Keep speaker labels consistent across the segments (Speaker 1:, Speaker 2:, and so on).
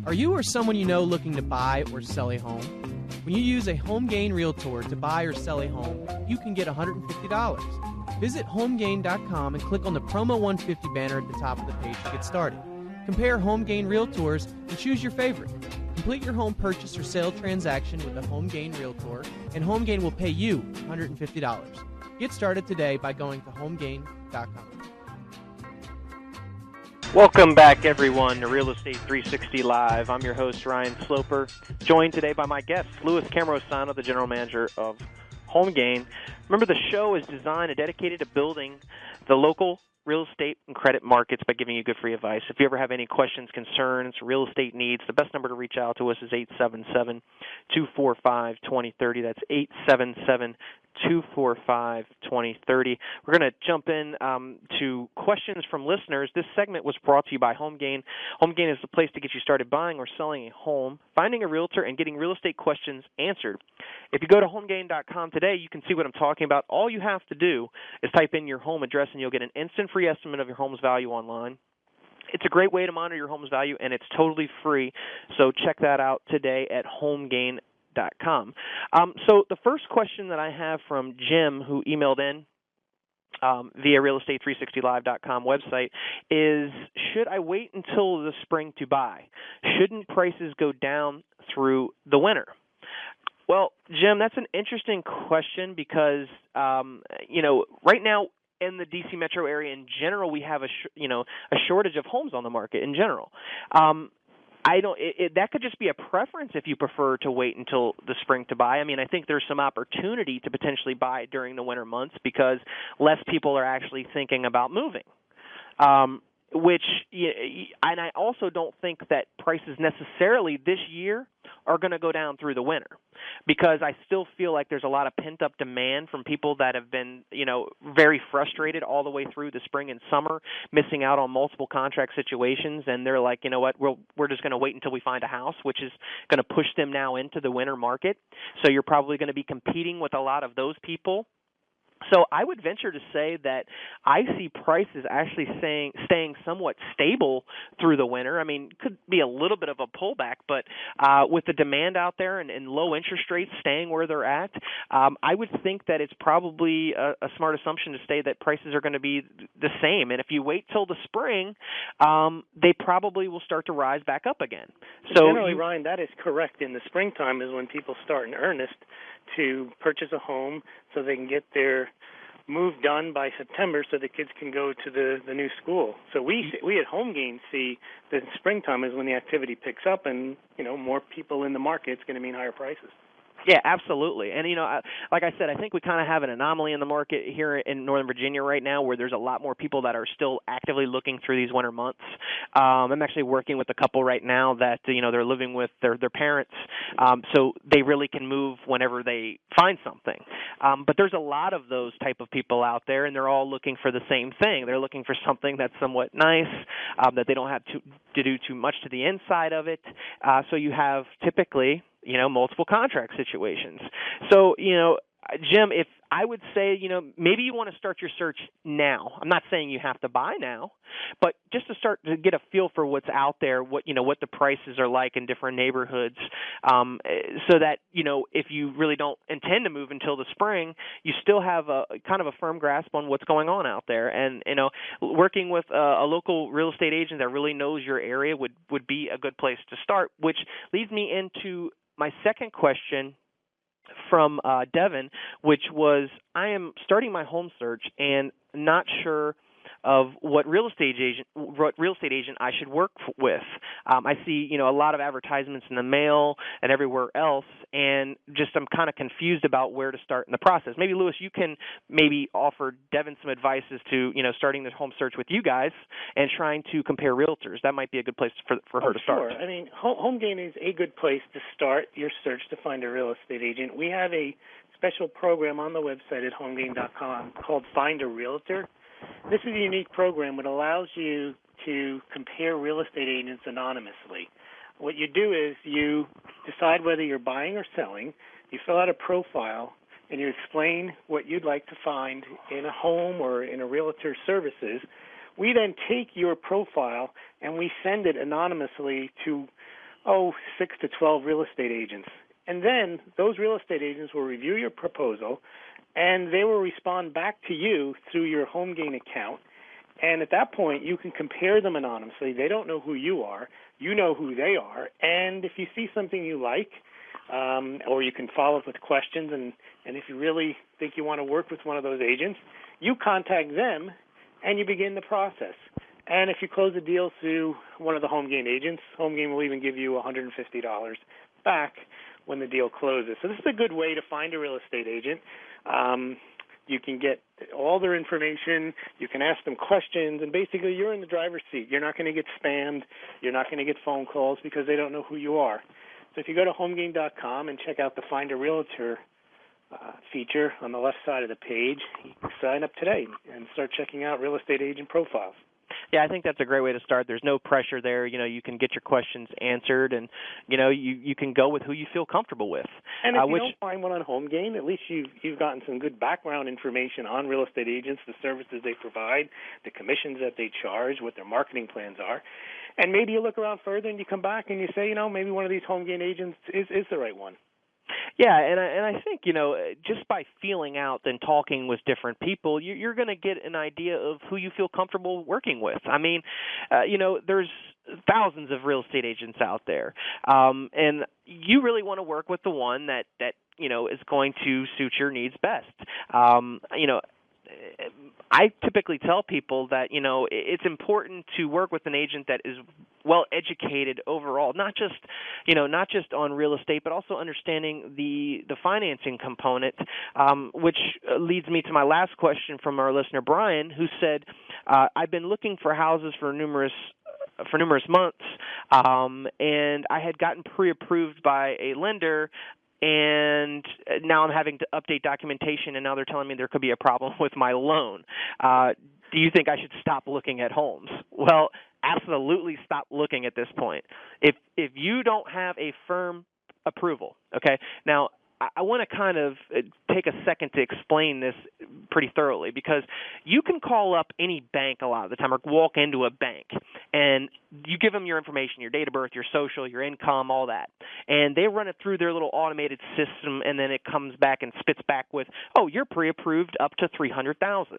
Speaker 1: Are you or someone you know looking to buy or sell a home? When you use a HomeGain realtor to buy or sell a home, you can get $150. Visit homegain.com and click on the Promo 150 banner at the top of the page to get started. Compare HomeGain realtors and choose your favorite. Complete your home purchase or sale transaction with a HomeGain realtor, and HomeGain will pay you $150. Get started today by going to homegain.com.
Speaker 2: Welcome back, everyone, to Real Estate 360 Live. I'm your host, Ryan Sloper, joined today by my guest, Louis Cammarosano, the general manager of HomeGain. Remember, the show is designed and dedicated to building the local real estate and credit markets by giving you good free advice. If you ever have any questions, concerns, real estate needs, the best number to reach out to us is 877-245-2030. That's 877-245-2030. We're going to jump in to questions from listeners. This segment was brought to you by HomeGain. HomeGain is the place to get you started buying or selling a home, finding a realtor, and getting real estate questions answered. If you go to homegain.com today, you can see what I'm talking about. All you have to do is type in your home address, and you'll get an instant free estimate of your home's value online. It's a great way to monitor your home's value, and it's totally free. So check that out today at homegain.com. So the first question that I have from Jim, who emailed in via realestate360live.com website, is, should I wait until the spring to buy? Shouldn't prices go down through the winter? Well, Jim, that's an interesting question because, right now in the D.C. metro area in general, we have a shortage of homes on the market in general. That could just be a preference if you prefer to wait until the spring to buy. I mean, I think there's some opportunity to potentially buy during the winter months because less people are actually thinking about moving. And I also don't think that prices necessarily this year are going to go down through the winter, because I still feel like there's a lot of pent-up demand from people that have been, very frustrated all the way through the spring and summer, missing out on multiple contract situations, and they're like, you know what, we're just going to wait until we find a house, which is going to push them now into the winter market. So you're probably going to be competing with a lot of those people. So I would venture to say that I see prices actually staying somewhat stable through the winter. I mean, could be a little bit of a pullback, but with the demand out there and low interest rates staying where they're at, I would think that it's probably a smart assumption to say that prices are going to be the same. And if you wait till the spring, they probably will start to rise back up again. So
Speaker 3: generally, Ryan, that is correct. In the springtime is when people start in earnest to purchase a home so they can get their move done by September so the kids can go to the new school. So we at HomeGain see that springtime is when the activity picks up, and more people in the market. It's going to mean higher prices.
Speaker 2: Yeah, absolutely. And, like I said, I think we kind of have an anomaly in the market here in Northern Virginia right now where there's a lot more people that are still actively looking through these winter months. I'm actually working with a couple right now that, they're living with their parents, so they really can move whenever they find something. But there's a lot of those type of people out there, and they're all looking for the same thing. They're looking for something that's somewhat nice, that they don't have to do too much to the inside of it. So you have typically multiple contract situations. So, Jim, if I would say, maybe you want to start your search now. I'm not saying you have to buy now, but just to start to get a feel for what's out there, what the prices are like in different neighborhoods, so that, if you really don't intend to move until the spring, you still have a kind of a firm grasp on what's going on out there. And, working with a local real estate agent that really knows your area would be a good place to start, which leads me into my second question from Devin, which was, I am starting my home search and not sure of what real estate agent I should work with. I see, a lot of advertisements in the mail and everywhere else, and just I'm kind of confused about where to start in the process. Maybe, Louis, you can maybe offer Devin some advice as to, starting this home search with you guys and trying to compare realtors. That might be a good place for her to start.
Speaker 3: Sure. I mean, HomeGain is a good place to start your search to find a real estate agent. We have a special program on the website at homegain.com called Find a Realtor. This is a unique program that allows you to compare real estate agents anonymously. What you do is you decide whether you're buying or selling, you fill out a profile, and you explain what you'd like to find in a home or in a realtor services. We then take your profile and we send it anonymously to 6 to 12 real estate agents. And then those real estate agents will review your proposal, and they will respond back to you through your HomeGain account. And at that point, you can compare them anonymously. They don't know who you are. You know who they are. And if you see something you like, or you can follow up with questions, and if you really think you want to work with one of those agents, you contact them and you begin the process. And if you close a deal through one of the HomeGain agents, HomeGain will even give you $150 back when the deal closes. So this is a good way to find a real estate agent. You can get all their information. You can ask them questions, and basically you're in the driver's seat. You're not going to get spammed. You're not going to get phone calls because they don't know who you are. So if you go to homegain.com and check out the Find a Realtor feature on the left side of the page, you can sign up today and start checking out real estate agent profiles.
Speaker 2: Yeah, I think that's a great way to start. There's no pressure there. You can get your questions answered, and you can go with who you feel comfortable with.
Speaker 3: And if you don't find one on HomeGain, at least you've gotten some good background information on real estate agents, the services they provide, the commissions that they charge, what their marketing plans are. And maybe you look around further and you come back and you say, maybe one of these HomeGain agents is the right one.
Speaker 2: Yeah, and I think, just by feeling out and talking with different people, you're going to get an idea of who you feel comfortable working with. I mean, there's thousands of real estate agents out there, and you really want to work with the one that is going to suit your needs best. I typically tell people that, it's important to work with an agent that is well educated overall, not just on real estate, but also understanding the financing component, which leads me to my last question from our listener, Brian, who said, I've been looking for houses for numerous months, and I had gotten pre-approved by a lender, and now I'm having to update documentation, and now they're telling me there could be a problem with my loan. Do you think I should stop looking at homes? Well, absolutely stop looking at this point. If you don't have a firm approval, okay? Now, I want to kind of take a second to explain this pretty thoroughly, because you can call up any bank a lot of the time or walk into a bank and you give them your information, your date of birth, your social, your income, all that, and they run it through their little automated system, and then it comes back and spits back with, you're pre-approved up to $300,000.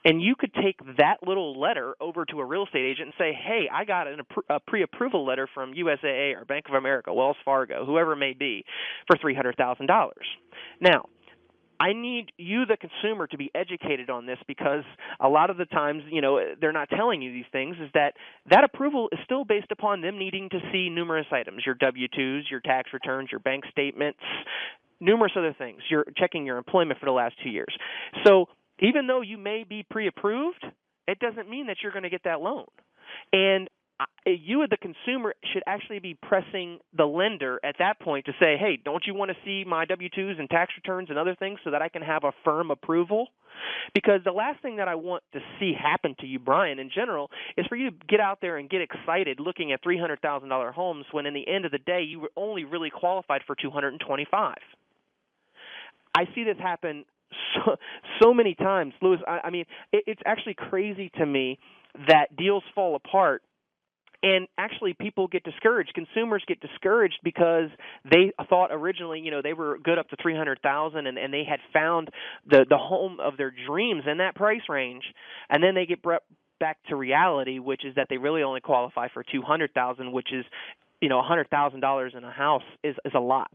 Speaker 2: And you could take that little letter over to a real estate agent and say, hey, I got a pre-approval letter from USAA or Bank of America, Wells Fargo, whoever it may be, for $300,000. Now, I need you, the consumer, to be educated on this, because a lot of the times, they're not telling you these things, is that approval is still based upon them needing to see numerous items, your W-2s, your tax returns, your bank statements, numerous other things. You're checking your employment for the last 2 years. So even though you may be pre-approved, it doesn't mean that you're going to get that loan. And you, the consumer, should actually be pressing the lender at that point to say, hey, don't you want to see my W-2s and tax returns and other things so that I can have a firm approval? Because the last thing that I want to see happen to you, Brian, in general, is for you to get out there and get excited looking at $300,000 homes when in the end of the day you were only really qualified for $225,000. I see this happen so many times, Louis. I mean, it's actually crazy to me that deals fall apart, and actually people get discouraged. Consumers get discouraged because they thought originally, they were good up to $300,000, and they had found the home of their dreams in that price range, and then they get brought back to reality, which is that they really only qualify for $200,000, which is, $100,000 in a house is a lot.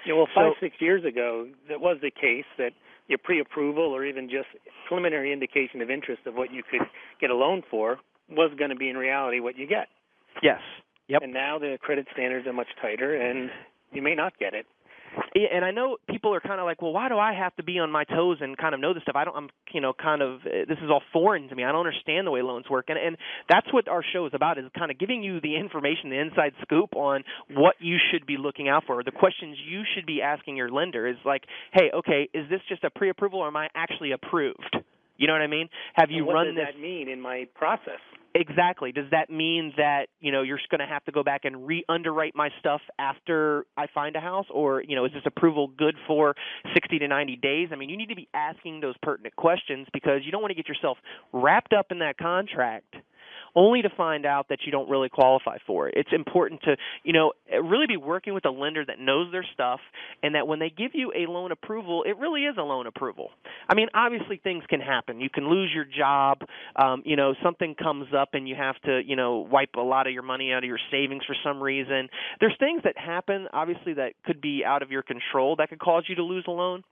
Speaker 3: Yeah, well, 6 years ago, that was the case that your pre-approval or even just preliminary indication of interest of what you could get a loan for was going to be in reality what you get.
Speaker 2: Yes. Yep.
Speaker 3: And now the credit standards are much tighter, and you may not get it.
Speaker 2: And I know people are kind of like, well, why do I have to be on my toes and kind of know this stuff? This is all foreign to me. I don't understand the way loans work. And that's what our show is about, is kind of giving you the information, the inside scoop on what you should be looking out for. The questions you should be asking your lender is like, hey, okay, is this just a pre-approval or am I actually approved? You know what I mean? Have you run this?
Speaker 3: What does that mean in my process?
Speaker 2: Exactly. Does that mean that, you're going to have to go back and re-underwrite my stuff after I find a house? Or, is this approval good for 60 to 90 days? I mean, you need to be asking those pertinent questions, because you don't want to get yourself wrapped up in that contract only to find out that you don't really qualify for it. It's important to, really be working with a lender that knows their stuff, and that when they give you a loan approval, it really is a loan approval. I mean, obviously things can happen. You can lose your job, something comes up and you have to, wipe a lot of your money out of your savings for some reason. There's things that happen, obviously, that could be out of your control that could cause you to lose a loan.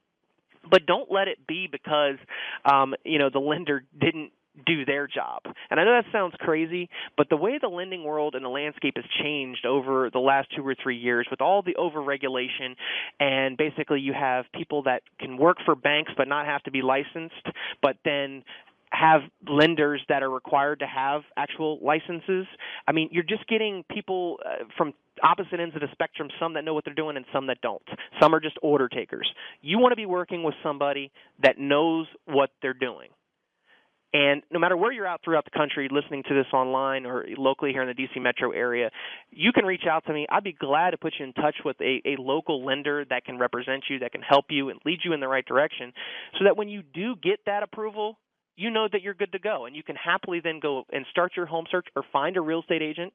Speaker 2: But don't let it be because, the lender didn't do their job. And I know that sounds crazy, but the way the lending world and the landscape has changed over the last 2 or 3 years with all the overregulation, and basically you have people that can work for banks but not have to be licensed, but then have lenders that are required to have actual licenses. I mean, you're just getting people from opposite ends of the spectrum, some that know what they're doing and some that don't. Some are just order takers. You want to be working with somebody that knows what they're doing. And no matter where you're at throughout the country listening to this online or locally here in the D.C. metro area, you can reach out to me. I'd be glad to put you in touch with a local lender that can represent you, that can help you and lead you in the right direction, so that when you do get that approval, you know that you're good to go, and you can happily then go and start your home search or find a real estate agent,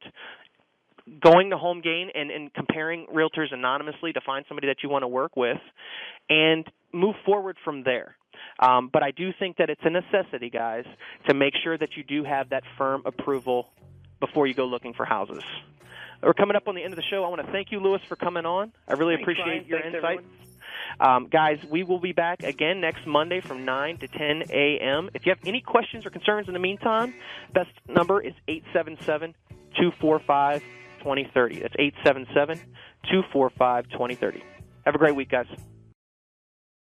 Speaker 2: going to HomeGain and comparing realtors anonymously to find somebody that you want to work with, and move forward from there. But I do think that it's a necessity, guys, to make sure that you do have that firm approval before you go looking for houses. We're coming up on the end of the show. I want to thank you, Louis, for coming on. I really appreciate your insight. Guys, we will be back again next Monday from 9 to 10 a.m. If you have any questions or concerns in the meantime, best number is 877-245-2030. That's 877-245-2030. Have a great week, guys.